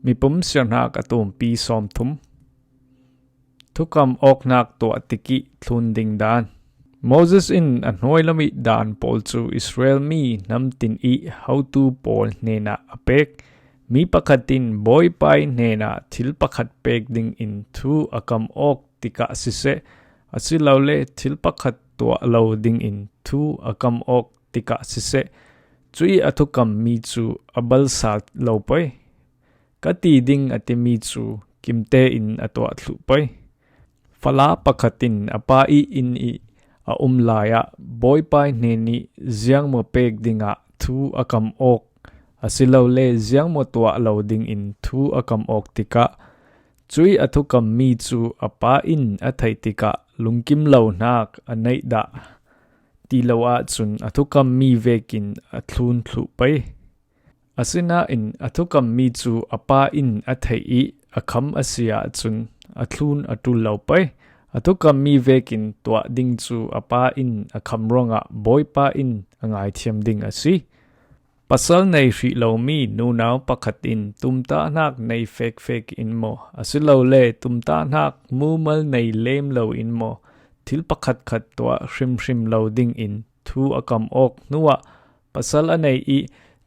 Mipum Siarnak atum pi som thum thukam oknak to atiki thlun ding dan Moses in anhoi lami dan pol chu Israel mi namtin I how to pol nena apek mi pakhatin boy pai nena thil pakhat pek ding in thu akam ok tika sise asilawle thil pakhat to lo ding in thu akam ok tika sise chui athukam mi chu abal sat lo pai kati ding ati mi chu kimte in atwa thlu pai fala pakhatin apa I in I a umlaya boy pai neni ziang mo pek dinga thu akam ok asilawle ziang mo twa lo ding in thu akam ok tika chui athukam mi chu apa in athai tika lungkim lo nak anei da tilawa chun athukam mi vekin athlun thlu pai asina in athukam mi chu apa in athai I akham asia chun athlun atul lo pai athukam mi vekin twa ding chu apa in akham ronga boy pa in angai thiam ding asi pasal nei hri lo mi nu naw pakhatin tumta nak nei fek in mo asilo le tumta nak mumal nei lem lo in mo thil pakhat khat twa hrim lo ding in thu akam ok nuwa pasal anei I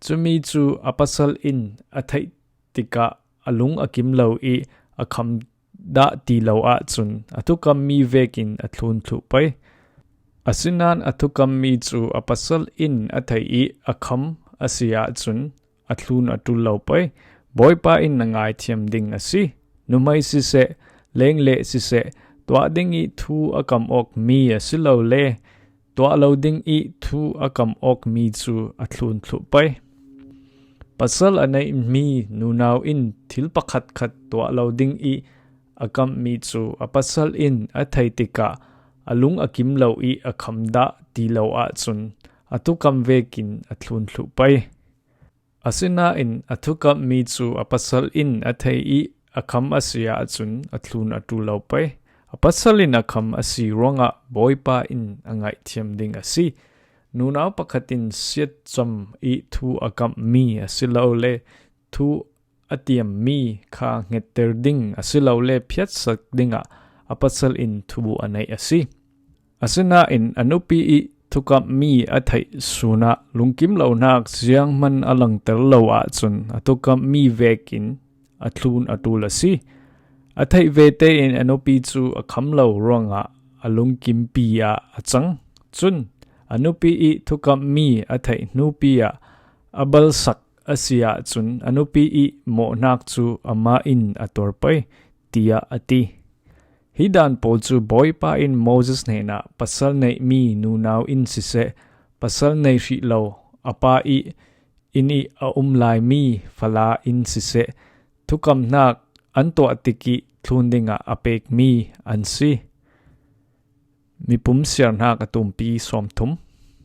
chumi chu apasal in athai tika alung akim lo I akham da ti lo a chun athukam mi vekin athlun thlu pai asinan athukam mi chu apasal in athai I akham asia chun athlun atul lo pai boy pa in nangai thiam ding asi numai si se leng le si se twa ding I thu akam ok mi asilo le twa lo ding I thu akam ok mi chu athlun thlu pai pasal anei mi nunaw in thil pakhat khat twa lo ding I akam mi chu apasal in athai tika alung akim lo I akham da ti lo a chun atukam vekin athlun thlu pai asina in athukam mi chu apasal in athai I akham asia chun athlun atul lo pai apasal in akham asi ronga boy pa in angai thiam ding asi nunaw pakhatin siat cham I thu akam mi asilo le thu atiam mi kha ngeter ding asilo le phiat sak dinga apasal in thubu anei asi asina in anupi I thukam mi athai suna lungkim lo nak ziang man alang ter lo a chun atukam mi vekin athlun atul asi athai vete in anupi chu akham lo ronga alungkim pi a achang chun anupi I thukam mi athai nupi a abal sak asia chun anupi I mo nak chu ama in ator pai tia ati hidan pol chu boy pa in Moses nena pasal nei mi nunaw in sise pasal nei hri lo apa I in I a umlai mi fala in sise thukam nak anto atiki thlundinga apek mi ansi Mipum Siarnak atum pi som thum